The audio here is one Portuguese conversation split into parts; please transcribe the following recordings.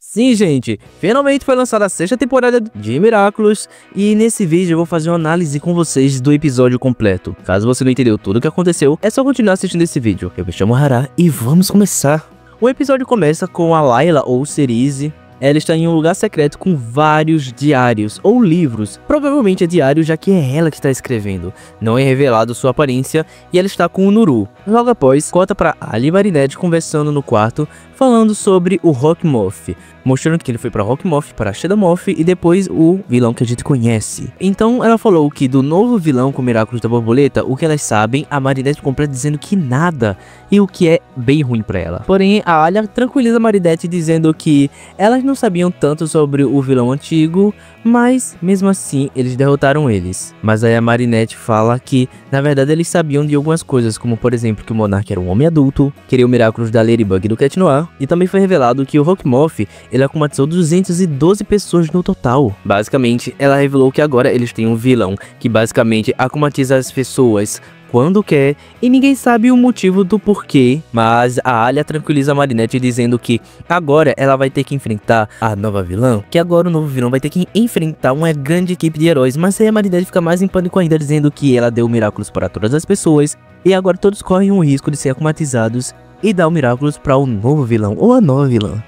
Sim, gente, finalmente foi lançada a sexta temporada de Miraculous e nesse vídeo eu vou fazer uma análise com vocês do episódio completo. Caso você não entendeu tudo o que aconteceu, é só continuar assistindo esse vídeo. Eu me chamo Hará e vamos começar. O episódio começa com a Layla ou Cerise. Ela está em um lugar secreto com vários diários ou livros. Provavelmente é diário, já que é ela que está escrevendo. Não é revelado sua aparência e ela está com o Nuru. Logo após, corta para Ali e Marinette conversando no quarto, falando sobre o Rockmoth, mostrando que ele foi para Rockmoth, para Shadowmoth e depois o vilão que a gente conhece. Então ela falou que do novo vilão com Miraculous da Borboleta, o que elas sabem, a Marinette completa dizendo que nada, e o que é bem ruim para ela. Porém, a Alia tranquiliza a Marinette dizendo que elas não sabiam tanto sobre o vilão antigo, mas mesmo assim eles derrotaram eles. Mas aí a Marinette fala que na verdade eles sabiam de algumas coisas, como por exemplo que o Monark era um homem adulto, queria o Miraculous da Ladybug e do Cat Noir, e também foi revelado que o Rockmoth ele acomatizou 212 pessoas no total. Basicamente, ela revelou que agora eles têm um vilão que basicamente acomatiza as pessoas quando quer, e ninguém sabe o motivo do porquê, mas a Alia tranquiliza a Marinette dizendo que agora ela vai ter que enfrentar a nova vilã, que agora o novo vilão vai ter que enfrentar uma grande equipe de heróis, mas aí a Marinette fica mais em pânico ainda, dizendo que ela deu Miraculous para todas as pessoas, e agora todos correm o risco de ser acomatizados e dar o Miraculous para o novo vilão, ou a nova vilã.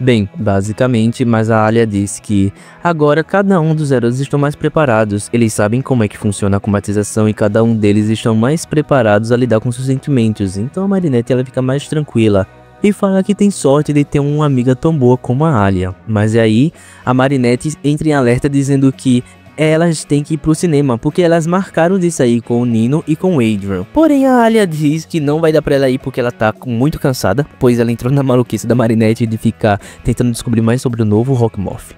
Bem, basicamente, mas a Alia disse que agora cada um dos heróis estão mais preparados, eles sabem como é que funciona a acomatização e cada um deles estão mais preparados a lidar com seus sentimentos, então a Marinette ela fica mais tranquila e fala que tem sorte de ter uma amiga tão boa como a Alia. Mas aí a Marinette entra em alerta dizendo que elas têm que ir pro cinema, porque elas marcaram de sair com o Nino e com o Adrian. Porém a Alia diz que não vai dar pra ela ir porque ela tá muito cansada, pois ela entrou na maluquice da Marinette de ficar tentando descobrir mais sobre o novo Rockmoth.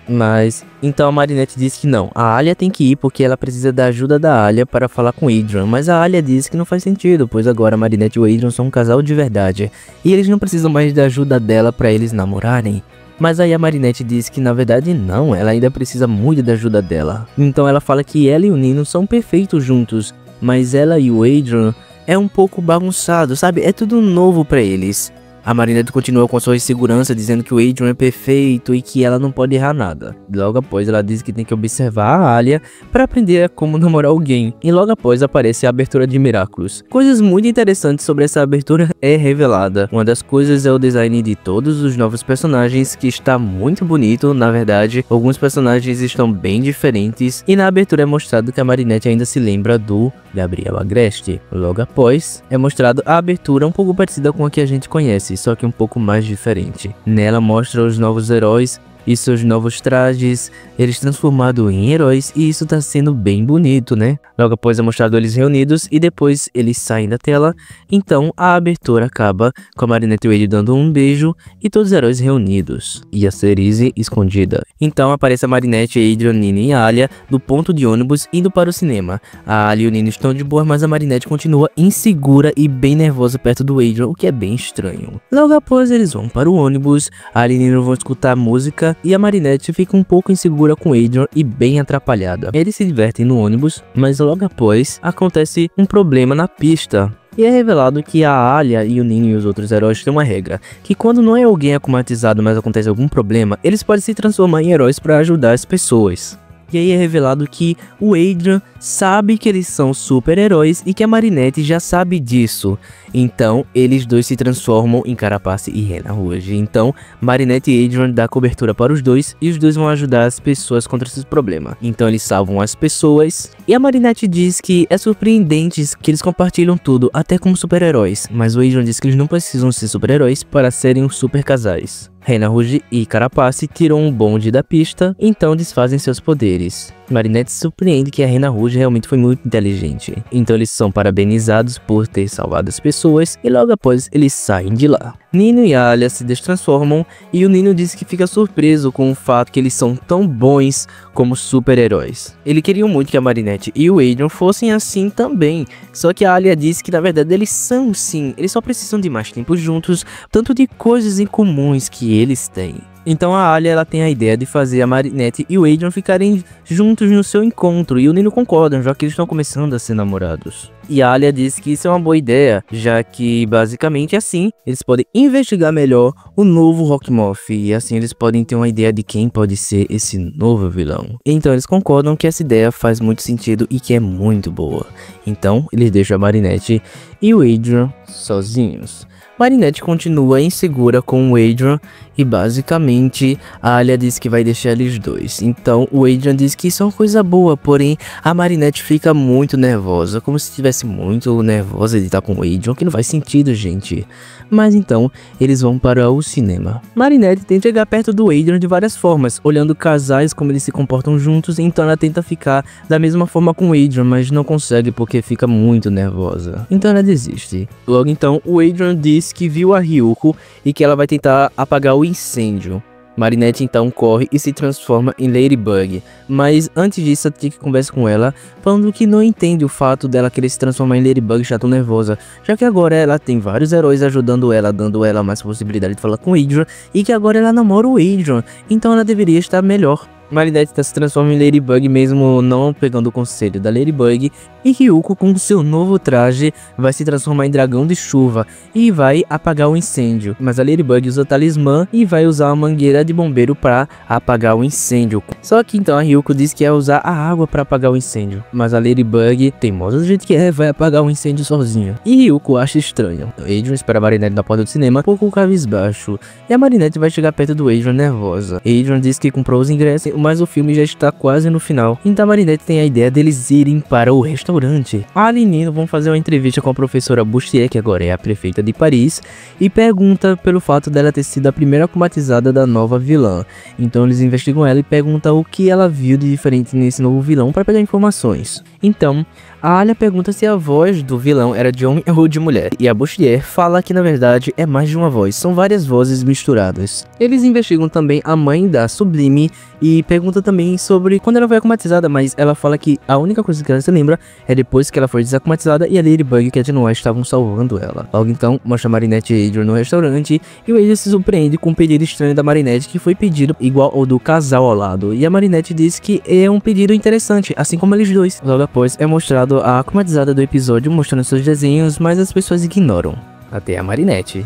Mas, então a Marinette diz que não, a Alia tem que ir porque ela precisa da ajuda da Alia para falar com o Adrian. Mas a Alia diz que não faz sentido, pois agora a Marinette e o Adrian são um casal de verdade, e eles não precisam mais da ajuda dela para eles namorarem. Mas aí a Marinette diz que na verdade não, ela ainda precisa muito da ajuda dela. Então ela fala que ela e o Nino são perfeitos juntos, mas ela e o Adrian é um pouco bagunçado, sabe? É tudo novo pra eles. A Marinette continua com sua insegurança, dizendo que o Adrian é perfeito e que ela não pode errar nada. Logo após ela diz que tem que observar a Alia para aprender a como namorar alguém. E logo após aparece a abertura de Miraculous. Coisas muito interessantes sobre essa abertura é revelada. Uma das coisas é o design de todos os novos personagens, que está muito bonito. Na verdade, alguns personagens estão bem diferentes. E na abertura é mostrado que a Marinette ainda se lembra do Gabriel Agreste. Logo após é mostrado a abertura um pouco parecida com a que a gente conhece, só que um pouco mais diferente. Nela mostra os novos heróis e seus novos trajes, eles transformados em heróis, e isso tá sendo bem bonito, né? Logo após é mostrado eles reunidos e depois eles saem da tela. Então a abertura acaba com a Marinette e o Ed dando um beijo e todos os heróis reunidos e a Cerise escondida. Então aparece a Marinette, Adrian, Nino e a Alia do ponto de ônibus indo para o cinema. A Alia e o Nino estão de boa, mas a Marinette continua insegura e bem nervosa perto do Adrian, o que é bem estranho. Logo após eles vão para o ônibus, a Alia e o Nino vão escutar música e a Marinette fica um pouco insegura com o Adrian e bem atrapalhada. Eles se divertem no ônibus, mas logo após acontece um problema na pista. E é revelado que a Alia e o Nino e os outros heróis têm uma regra, que quando não é alguém acomatizado, mas acontece algum problema, eles podem se transformar em heróis para ajudar as pessoas. E aí é revelado que o Adrian sabe que eles são super-heróis e que a Marinette já sabe disso. Então, eles dois se transformam em Carapace e Rena Rouge. Então, Marinette e Adrian dá cobertura para os dois e os dois vão ajudar as pessoas contra esses problemas. Então, eles salvam as pessoas. E a Marinette diz que é surpreendente que eles compartilham tudo, até como super-heróis. Mas o Adrian diz que eles não precisam ser super-heróis para serem os super-casais. Rena Rouge e Carapace tiram um bonde da pista, então desfazem seus poderes. Marinette surpreende que a Rena Rouge realmente foi muito inteligente. Então eles são parabenizados por ter salvado as pessoas e logo após eles saem de lá. Nino e Alia se destransformam e o Nino diz que fica surpreso com o fato que eles são tão bons como super-heróis. Ele queria muito que a Marinette e o Adrian fossem assim também, só que a Alia diz que na verdade eles são sim, eles só precisam de mais tempo juntos, tanto de coisas em comuns que eles têm. Então a Alia, ela tem a ideia de fazer a Marinette e o Adrian ficarem juntos no seu encontro, e o Nino concordam, já que eles estão começando a ser namorados. E a Alia diz que isso é uma boa ideia, já que basicamente assim eles podem investigar melhor o novo Rockmoth, e assim eles podem ter uma ideia de quem pode ser esse novo vilão. Então eles concordam que essa ideia faz muito sentido e que é muito boa. Então eles deixam a Marinette e o Adrian sozinhos. Marinette continua insegura com o Adrian e basicamente a Alia diz que vai deixar eles dois. Então o Adrian diz que isso é uma coisa boa, porém a Marinette fica muito nervosa, como se estivesse muito nervosa de estar com o Adrian, que não faz sentido, gente. Mas então eles vão para o cinema. Marinette tenta chegar perto do Adrian de várias formas, olhando casais como eles se comportam juntos, então ela tenta ficar da mesma forma com o Adrian, mas não consegue porque fica muito nervosa. Então ela desiste. Logo então o Adrian diz que viu a Ryuko e que ela vai tentar apagar o incêndio. Marinette então corre e se transforma em Ladybug, mas antes disso a Tiki conversa com ela, falando que não entende o fato dela querer se transformar em Ladybug e está tão nervosa, já que agora ela tem vários heróis ajudando ela, dando ela mais possibilidade de falar com o Adrian, e que agora ela namora o Adrian, então ela deveria estar melhor. Marinette se transforma em Ladybug mesmo não pegando o conselho da Ladybug, e Ryuko com seu novo traje vai se transformar em dragão de chuva e vai apagar o incêndio. Mas a Ladybug usa o talismã e vai usar a mangueira de bombeiro para apagar o incêndio. Só que então a Ryuko diz que é usar a água para apagar o incêndio, mas a Ladybug, teimosa do jeito que é, vai apagar o incêndio sozinha. E Ryuko acha estranho. Adrian espera a Marinette na porta do cinema, um pouco cabisbaixo, e a Marinette vai chegar perto do Adrian nervosa. Adrian diz que comprou os ingressos, mas o filme já está quase no final. Então a Marinette tem a ideia deles irem para o restaurante. A e Nino vão fazer uma entrevista com a professora Bustier, que agora é a prefeita de Paris, e pergunta pelo fato dela ter sido a primeira akumatizada da nova vilã. Então eles investigam ela e perguntam o que ela viu de diferente nesse novo vilão para pegar informações. Então a Alia pergunta se a voz do vilão era de homem ou de mulher, e a Bustier fala que na verdade é mais de uma voz, são várias vozes misturadas. Eles investigam também a mãe da Sublime e perguntam também sobre quando ela foi akumatizada, mas ela fala que a única coisa que ela se lembra é depois que ela foi desakumatizada e a Ladybug e a Cat Noir estavam salvando ela. Logo então mostra a Marinette e Adrian no restaurante, e o Adrian se surpreende com um pedido estranho da Marinette, que foi pedido igual ao do casal ao lado, e a Marinette diz que é um pedido interessante, assim como eles dois. Logo após é mostrado a akumatizada do episódio mostrando seus desenhos, mas as pessoas ignoram, até a Marinette,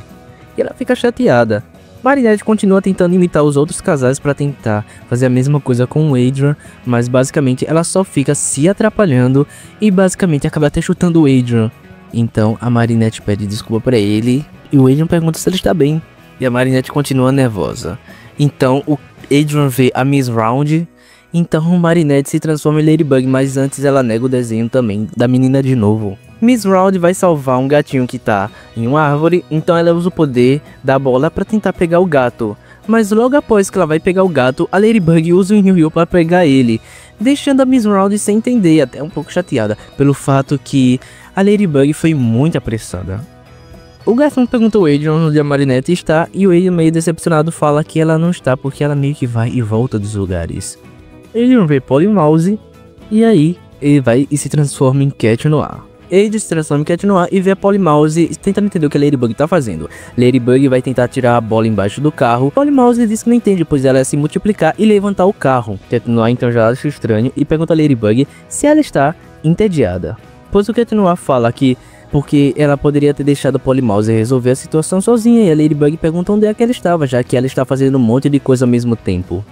e ela fica chateada. Marinette continua tentando imitar os outros casais para tentar fazer a mesma coisa com o Adrian, mas basicamente ela só fica se atrapalhando e basicamente acaba até chutando o Adrian. Então a Marinette pede desculpa para ele e o Adrian pergunta se ele está bem, e a Marinette continua nervosa. Então o Adrian vê a Miss Round. Então Marinette se transforma em Ladybug, mas antes ela nega o desenho também da menina de novo. Miss Round vai salvar um gatinho que tá em uma árvore, então ela usa o poder da bola para tentar pegar o gato. Mas logo após que ela vai pegar o gato, a Ladybug usa o Yu-Yu para pegar ele, deixando a Miss Round sem entender, até um pouco chateada, pelo fato que a Ladybug foi muito apressada. O garçom perguntou ao Adrian onde a Marinette está, e o Adrian, meio decepcionado, fala que ela não está porque ela meio que vai e volta dos lugares. Adrian vê Polymouse, e aí ele vai e se transforma em Cat Noir. Ele se transforma em Cat Noir e vê a Polymouse tentando entender o que a Ladybug tá fazendo. Ladybug vai tentar tirar a bola embaixo do carro. Polymouse diz que não entende, pois ela é se multiplicar e levantar o carro. Cat Noir então já acha estranho e pergunta a Ladybug se ela está entediada. Pois o Cat Noir fala que porque ela poderia ter deixado a Polymouse resolver a situação sozinha, e a Ladybug pergunta onde é que ela estava, já que ela está fazendo um monte de coisa ao mesmo tempo.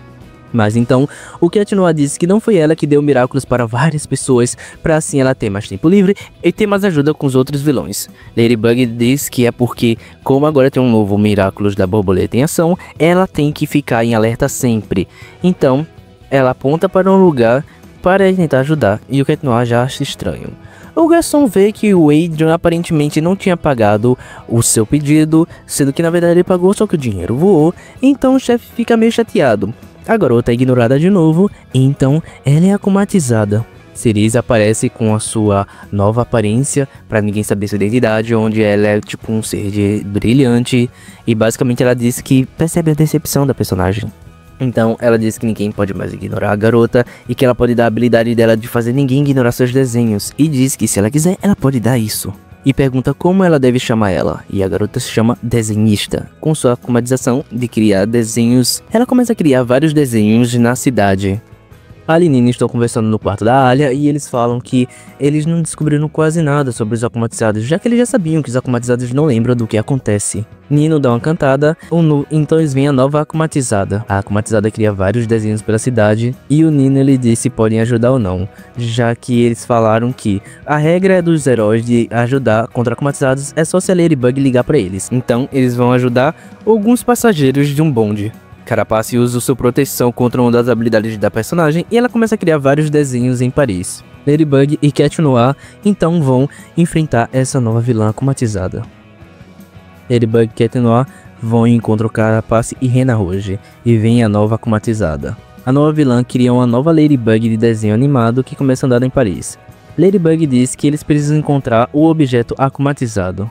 Mas então, o Cat Noir disse que não foi ela que deu Miraculous para várias pessoas, para assim ela ter mais tempo livre e ter mais ajuda com os outros vilões. Ladybug diz que é porque, como agora tem um novo Miraculous da borboleta em ação, ela tem que ficar em alerta sempre. Então, ela aponta para um lugar para tentar ajudar, e o Cat Noir já acha estranho. O garçom vê que o Adrian aparentemente não tinha pagado o seu pedido, sendo que na verdade ele pagou, só que o dinheiro voou, então o chefe fica meio chateado. A garota é ignorada de novo, então ela é akumatizada. Cerise aparece com a sua nova aparência, pra ninguém saber sua identidade, onde ela é tipo um ser brilhante, e basicamente ela diz que percebe a decepção da personagem. Então ela diz que ninguém pode mais ignorar a garota, e que ela pode dar a habilidade dela de fazer ninguém ignorar seus desenhos, e diz que se ela quiser, ela pode dar isso. e pergunta como ela deve chamar ela, e a garota se chama Desenhista. Com sua automatização de criar desenhos, ela começa a criar vários desenhos na cidade. Alia e Nina estão conversando no quarto da Alia e eles falam que eles não descobriram quase nada sobre os automatizados, já que eles já sabiam que os automatizados não lembram do que acontece. Nino dá uma cantada, então eles veem a nova automatizada. A automatizada cria vários desenhos pela cidade e o Nino ele diz se podem ajudar ou não, já que eles falaram que a regra dos heróis de ajudar contra automatizados é só se a Ladybug ligar pra eles. Então eles vão ajudar alguns passageiros de um bonde. Carapace usa sua proteção contra uma das habilidades da personagem e ela começa a criar vários desenhos em Paris. Ladybug e Cat Noir então vão enfrentar essa nova vilã automatizada. Ladybug e Cat Noir vão em encontro Carapace e Rena Rouge e vem a nova automatizada. A nova vilã cria uma nova Ladybug de desenho animado que começa a andar em Paris. Ladybug diz que eles precisam encontrar o objeto automatizado.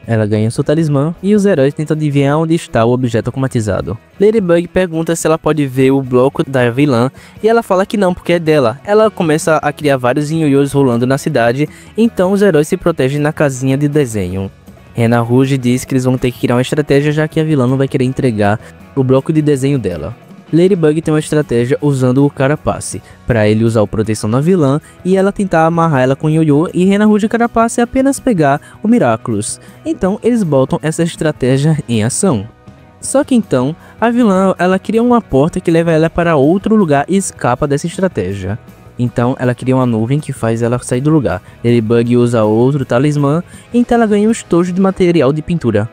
Ela ganha seu talismã e os heróis tentam adivinhar onde está o objeto automatizado. Ladybug pergunta se ela pode ver o bloco da vilã e ela fala que não porque é dela. Ela começa a criar vários ioiôs rolando na cidade, então os heróis se protegem na casinha de desenho. Rena Rouge diz que eles vão ter que criar uma estratégia já que a vilã não vai querer entregar o bloco de desenho dela. Ladybug tem uma estratégia usando o Carapace, para ele usar a proteção na vilã e ela tentar amarrar ela com o ioiô e Rena Rouge e Carapace apenas pegar o Miraculous. Então eles botam essa estratégia em ação. Só que então a vilã ela cria uma porta que leva ela para outro lugar e escapa dessa estratégia. Então ela cria uma nuvem que faz ela sair do lugar. Ladybug usa outro talismã, então ela ganha um estojo de material de pintura.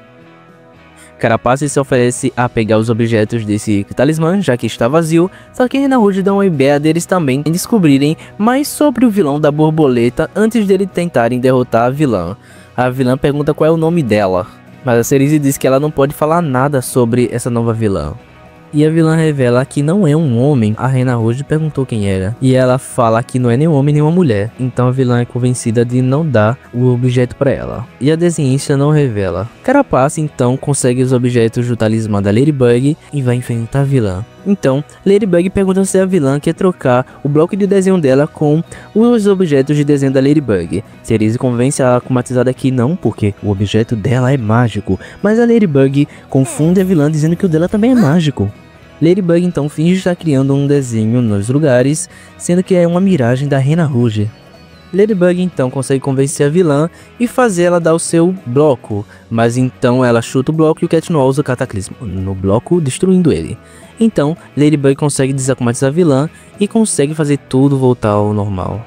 Carapace se oferece a pegar os objetos desse talismã, já que está vazio, só que Rena Rouge dá uma ideia deles também em descobrirem mais sobre o vilão da borboleta antes dele tentarem derrotar a vilã. A vilã pergunta qual é o nome dela, mas a Cerise diz que ela não pode falar nada sobre essa nova vilã. E a vilã revela que não é um homem. A Rena Rouge perguntou quem era e ela fala que não é nem um homem nem uma mulher. Então a vilã é convencida de não dar o objeto para ela. E a desenhista não revela. Carapace então consegue os objetos do talismã da Ladybug e vai enfrentar a vilã. Então Ladybug pergunta se a vilã quer trocar o bloco de desenho dela com os objetos de desenho da Ladybug. Cerise convence a automatizada que não, porque o objeto dela é mágico. Mas a Ladybug confunde a vilã dizendo que o dela também é mágico. Ladybug então finge estar criando um desenho nos lugares, sendo que é uma miragem da Rena Rouge. Ladybug então consegue convencer a vilã e fazer ela dar o seu bloco, mas então ela chuta o bloco e o Cat Noir usa o cataclismo no bloco, destruindo ele. Então Ladybug consegue desautomatizar a vilã e consegue fazer tudo voltar ao normal.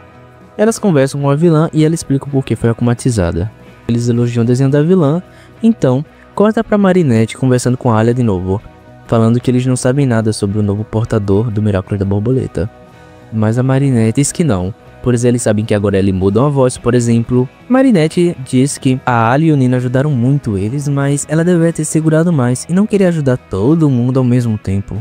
Elas conversam com a vilã e ela explica o porquê foi automatizada. Eles elogiam o desenho da vilã, então corta pra Marinette conversando com a Alia de novo, falando que eles não sabem nada sobre o novo portador do Miraculo da Borboleta. Mas a Marinette diz que não, pois eles sabem que agora ele muda a voz, por exemplo. Marinette diz que a Alia e o Nino ajudaram muito eles, mas ela deveria ter segurado mais e não queria ajudar todo mundo ao mesmo tempo.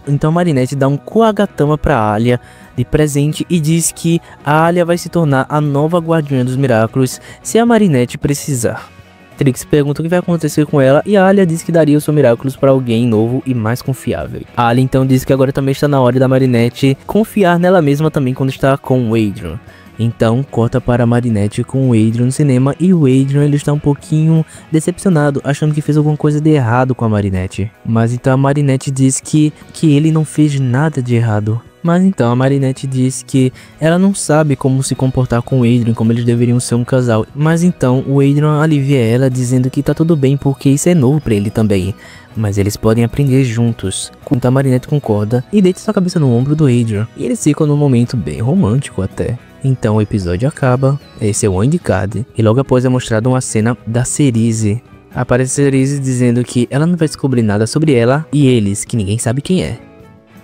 Então Marinette dá um Kuagatama pra Alia de presente e diz que a Alia vai se tornar a nova guardiã dos Miraculos se a Marinette precisar. Trix pergunta o que vai acontecer com ela e a Alia diz que daria os seus Miraculous para alguém novo e mais confiável. A Alia então diz que agora também está na hora da Marinette confiar nela mesma também quando está com o Adrien. Então corta para a Marinette com o Adrien no cinema e o Adrien ele está um pouquinho decepcionado, achando que fez alguma coisa de errado com a Marinette. Mas então a Marinette diz que ele não fez nada de errado. Mas então a Marinette diz que ela não sabe como se comportar com o Adrien, como eles deveriam ser um casal. Mas então o Adrien alivia ela dizendo que tá tudo bem porque isso é novo pra ele também. Mas eles podem aprender juntos. Então a Marinette concorda e deita sua cabeça no ombro do Adrien. E eles ficam num momento bem romântico até. Então o episódio acaba, esse é o End Card. E logo após é mostrada uma cena da Cerise. Aparece Cerise dizendo que ela não vai descobrir nada sobre ela e eles, que ninguém sabe quem é.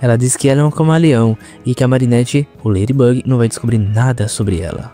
Ela diz que ela é um camaleão e que a Marinette, o Ladybug, não vai descobrir nada sobre ela.